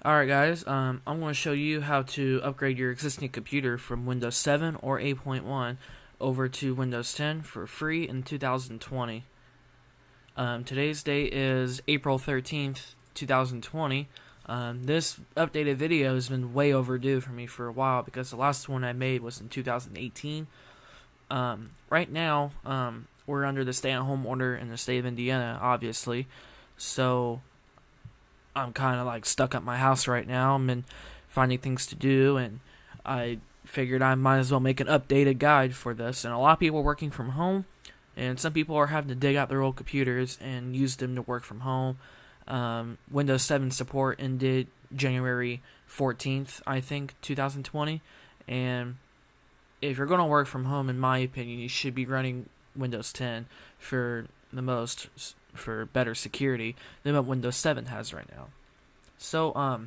Alright guys, I'm going to show you how to upgrade your existing computer from Windows 7 or 8.1 over to Windows 10 for free in 2020. Today's date is April 13th, 2020. This updated video has been way overdue for me for a while because the last one I made was in 2018. Right now, we're under the stay-at-home order in the state of Indiana, obviously, so I'm kind of like stuck at my house right now. I'm been finding things to do, and I figured I might as well make an updated guide for this. And a lot of people are working from home, and some people are having to dig out their old computers and use them to work from home. Windows 7 support ended January 14th, I think, 2020. And if you're going to work from home, in my opinion, you should be running Windows 10 for better security than what Windows 7 has right now. So,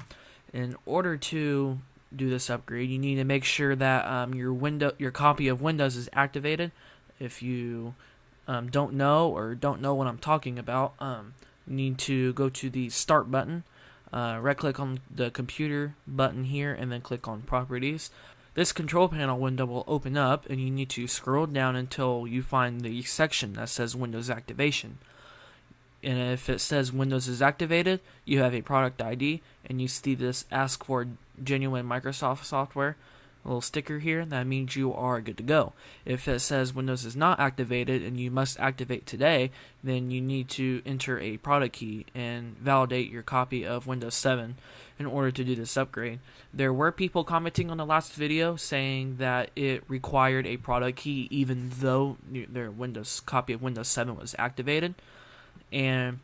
in order to do this upgrade, you need to make sure that your copy of Windows is activated. If you don't know what I'm talking about, you need to go to the Start button, right-click on the Computer button here, and then click on Properties. This control panel window will open up, and you need to scroll down until you find the section that says Windows Activation. And if it says Windows is activated, you have a product ID, and you see this Ask for Genuine Microsoft Software, a little sticker here. That means you are good to go. If it says Windows is not activated and you must activate today, then you need to enter a product key and validate your copy of Windows 7 in order to do this upgrade. There were people commenting on the last video saying that it required a product key even though their copy of Windows 7 was activated. And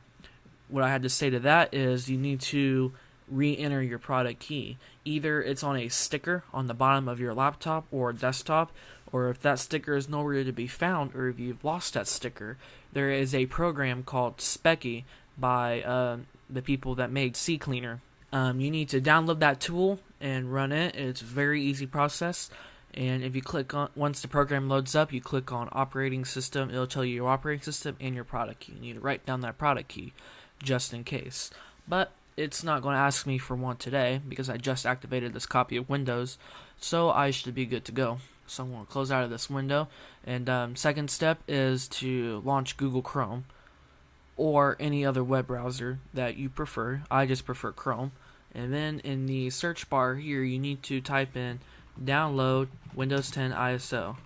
what I had to say to that is you need to re-enter your product key. Either it's on a sticker on the bottom of your laptop or desktop, or if that sticker is nowhere to be found, or if you've lost that sticker, there is a program called Speccy by the people that made CCleaner. You need to download that tool and run it. It's a very easy process. And if you click on, once the program loads up, you click on operating system. It'll tell you your operating system and your product key. You need to write down that product key just in case. But it's not going to ask me for one today because I just activated this copy of Windows, so I should be good to go. So I'm going to close out of this window. And second step is to launch Google Chrome or any other web browser that you prefer. I just prefer Chrome. And then in the search bar here, you need to type in download Windows 10 ISO.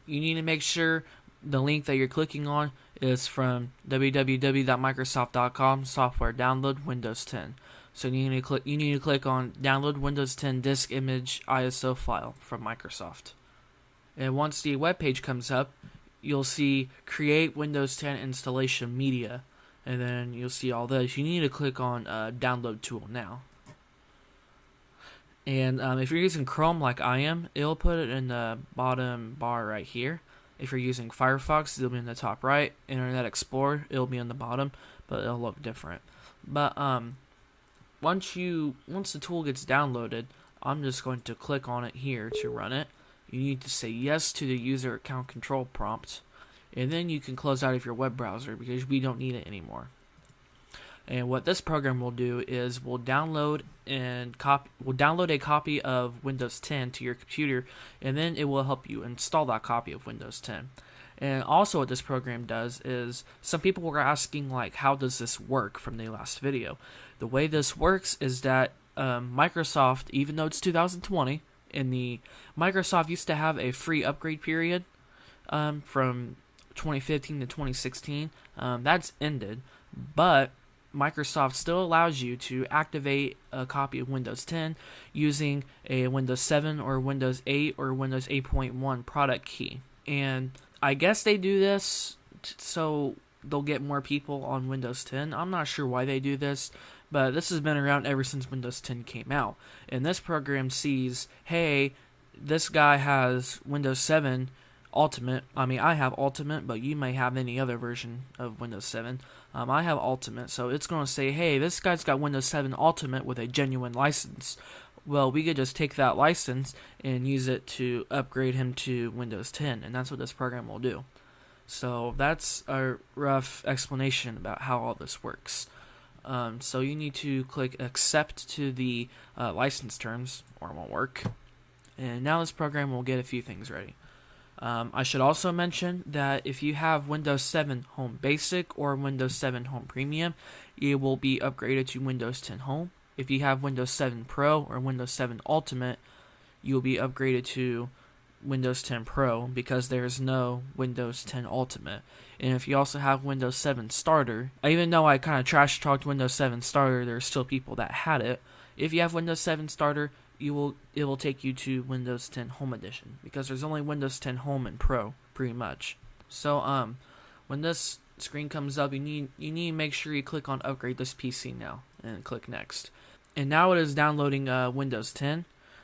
You need to make sure the link that you're clicking on is from www.microsoft.com software download Windows 10. So you need to click on download Windows 10 disk image ISO file from Microsoft. And once the web page comes up, you'll see create Windows 10 installation media, and then you'll see all this. You need to click on download tool now. And if you're using Chrome like I am, it'll put it in the bottom bar right here. If you're using Firefox, it'll be in the top right. Internet Explorer, it'll be on the bottom, but it'll look different. But once the tool gets downloaded, I'm just going to click on it here to run it. You need to say yes to the user account control prompt, and then you can close out of your web browser because we don't need it anymore. And what this program will do is we'll download a copy of Windows 10 to your computer, and then it will help you install that copy of Windows 10. And also what this program does is, some people were asking like, how does this work from the last video? The way this works is that Microsoft, even though it's 2020, Microsoft used to have a free upgrade period from 2015 to 2016. That's ended, but Microsoft still allows you to activate a copy of Windows 10 using a Windows 7 or Windows 8 or Windows 8.1 product key. And I guess they do this so they'll get more people on Windows 10. I'm not sure why they do this, but this has been around ever since Windows 10 came out. And this program sees, hey, this guy has Windows 7 Ultimate. I mean, I have Ultimate, but you may have any other version of Windows 7. I have Ultimate, so it's going to say, hey, this guy's got Windows 7 Ultimate with a genuine license. Well, we could just take that license and use it to upgrade him to Windows 10, and that's what this program will do. So that's a rough explanation about how all this works. So you need to click accept to the license terms, or it won't work. And now this program will get a few things ready. I should also mention that if you have Windows 7 Home Basic or Windows 7 Home Premium, it will be upgraded to Windows 10 Home. If you have Windows 7 Pro or Windows 7 Ultimate, you will be upgraded to Windows 10 Pro because there's no Windows 10 Ultimate. And if you also have Windows 7 Starter, even though I kind of trash talked Windows 7 Starter, there are still people that had it. If you have Windows 7 Starter, it will take you to Windows 10 Home Edition because there's only Windows 10 Home and Pro pretty much. So when this screen comes up, you need to make sure you click on upgrade this PC now and click next. And now it is downloading Windows 10.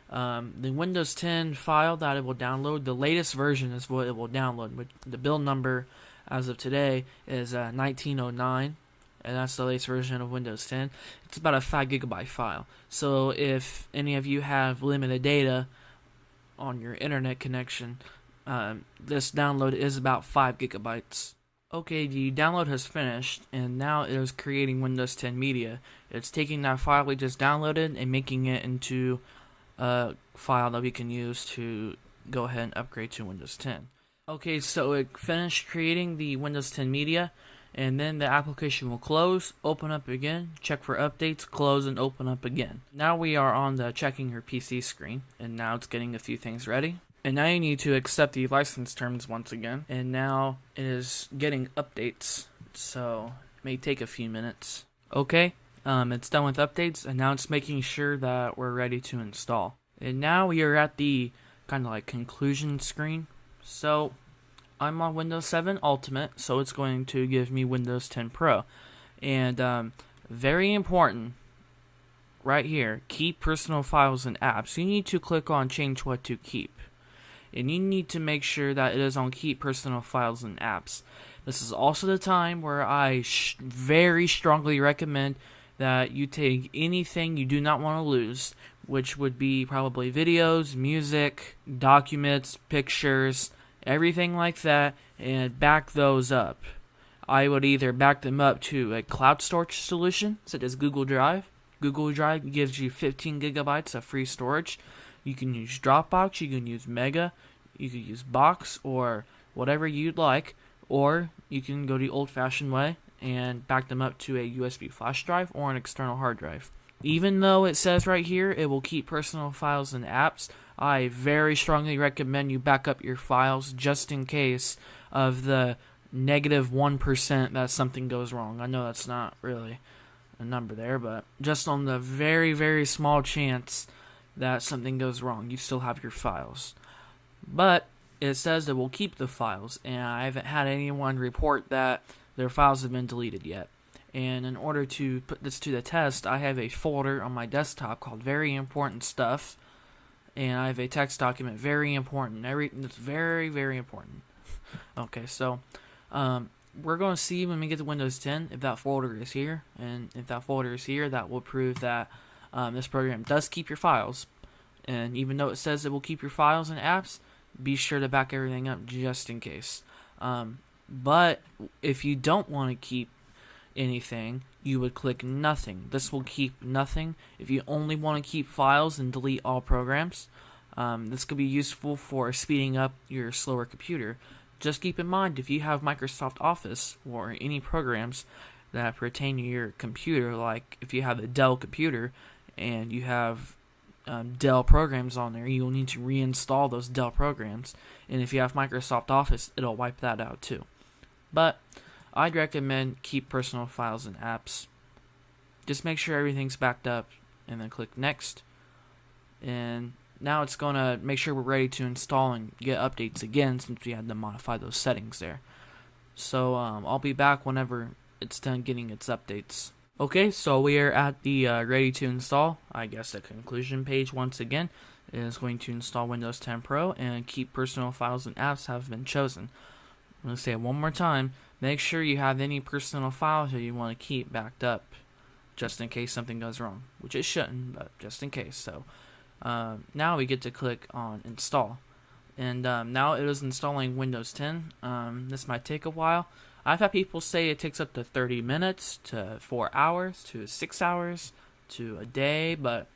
The Windows 10 file that it will download, the latest version is what it will download. The build number as of today is 1909, and that's the latest version of Windows 10. It's about a 5 gigabyte file. So if any of you have limited data on your internet connection, this download is about 5 gigabytes. Okay, the download has finished, and now it is creating Windows 10 media. It's taking that file we just downloaded and making it into a file that we can use to go ahead and upgrade to Windows 10. Okay, so it finished creating the Windows 10 media, and then the application will close, open up again, check for updates, close, and open up again. Now we are on the checking your PC screen, and now it's getting a few things ready. And now you need to accept the license terms once again, and now it is getting updates, so it may take a few minutes. Okay, it's done with updates, and now it's making sure that we're ready to install. And now we are at the kind of like conclusion screen. So I'm on Windows 7 Ultimate, so it's going to give me Windows 10 Pro. And very important, right here, keep personal files and apps. You need to click on change what to keep. And you need to make sure that it is on keep personal files and apps. This is also the time where I very strongly recommend that you take anything you do not want to lose, which would be probably videos, music, documents, pictures, everything like that, and back those up. I would either back them up to a cloud storage solution, such as Google Drive. Google Drive gives you 15 gigabytes of free storage. You can use Dropbox, you can use Mega, you can use Box, or whatever you'd like, or you can go the old-fashioned way and back them up to a USB flash drive or an external hard drive. Even though it says right here it will keep personal files and apps, I very strongly recommend you back up your files just in case of the negative 1% that something goes wrong. I know that's not really a number there, but just on the very, very small chance that something goes wrong, you still have your files. But it says it will keep the files, and I haven't had anyone report that their files have been deleted yet. And in order to put this to the test, I have a folder on my desktop called Very Important Stuff, and I have a text document, Very Important. It's very, very important. Okay, so we're going to see when we get to Windows 10 if that folder is here, and if that folder is here, that will prove that this program does keep your files. And even though it says it will keep your files and apps, be sure to back everything up just in case. But if you don't want to keep anything, you would click nothing. This will keep nothing. If you only want to keep files, and delete all programs. This could be useful for speeding up your slower computer. Just keep in mind, if you have Microsoft Office or any programs that pertain to your computer, like if you have a Dell computer and you have Dell programs on there, you'll need to reinstall those Dell programs. And if you have Microsoft Office, it'll wipe that out too. But I'd recommend keep personal files and apps. Just make sure everything's backed up and then click next. And now it's going to make sure we're ready to install and get updates again, since we had to modify those settings there. So I'll be back whenever it's done getting its updates. Okay, so we are at the ready to install, I guess the conclusion page once again. It is going to install Windows 10 Pro, and keep personal files and apps have been chosen. I'm going to say it one more time. Make sure you have any personal files that you want to keep backed up, just in case something goes wrong, which it shouldn't, but just in case. So now we get to click on install. and now it is installing Windows 10. This might take a while. I've had people say it takes up to 30 minutes to 4 hours to 6 hours to a day, but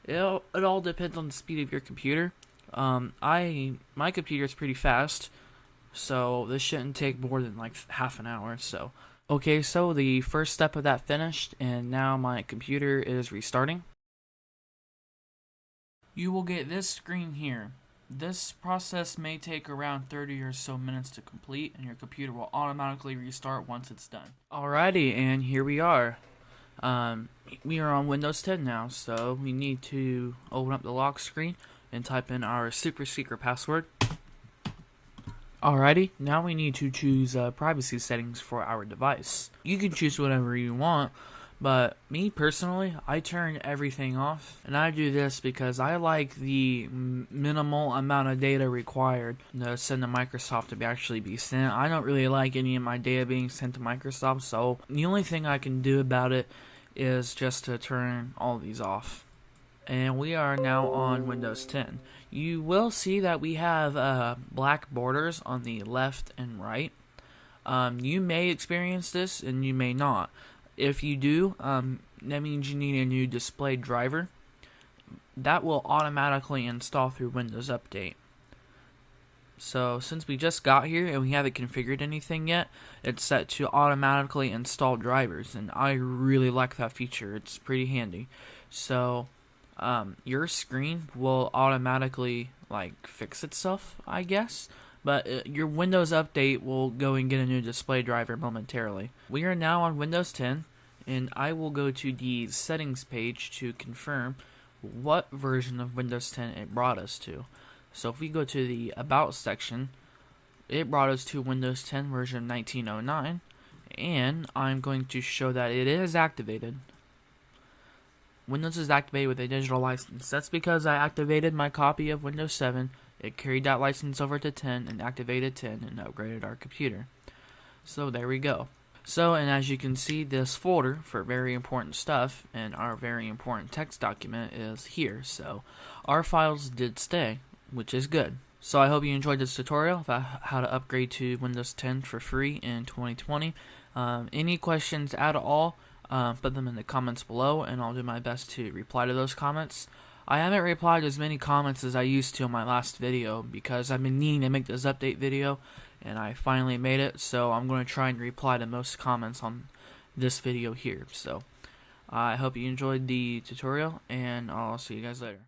it all depends on the speed of your computer. My computer is pretty fast, so this shouldn't take more than like half an hour. So okay, so the first step of that finished, and now my computer is restarting. You will get this screen here. This process may take around 30 or so minutes to complete, and your computer will automatically restart once it's done. Alrighty, and here we are. We are on Windows 10 now, so we need to open up the lock screen and type in our super secret password. Alrighty, now we need to choose privacy settings for our device. You can choose whatever you want, but me personally, I turn everything off, and I do this because I like the minimal amount of data required to send to Microsoft to actually be sent. I don't really like any of my data being sent to Microsoft, so the only thing I can do about it is just to turn all these off. And we are now on Windows 10. You will see that we have black borders on the left and right. You may experience this and you may not. If you do, that means you need a new display driver. That will automatically install through Windows Update. So since we just got here and we haven't configured anything yet, it's set to automatically install drivers, and I really like that feature. It's pretty handy. So your screen will automatically fix itself, I guess. But your Windows Update will go and get a new display driver momentarily. We are now on Windows 10, and I will go to the settings page to confirm what version of Windows 10 it brought us to. So if we go to the About section, it brought us to Windows 10 version 1909, and I'm going to show that it is activated. Windows is activated with a digital license. That's because I activated my copy of Windows 7. It carried that license over to 10 and activated 10 and upgraded our computer. So there we go. So, and as you can see, this folder for very important stuff and our very important text document is here. So our files did stay, which is good. So I hope you enjoyed this tutorial about how to upgrade to Windows 10 for free in 2020. Any questions at all, put them in the comments below, and I'll do my best to reply to those comments. I haven't replied to as many comments as I used to in my last video because I've been needing to make this update video, and I finally made it, so I'm going to try and reply to most comments on this video here. So I hope you enjoyed the tutorial, and I'll see you guys later.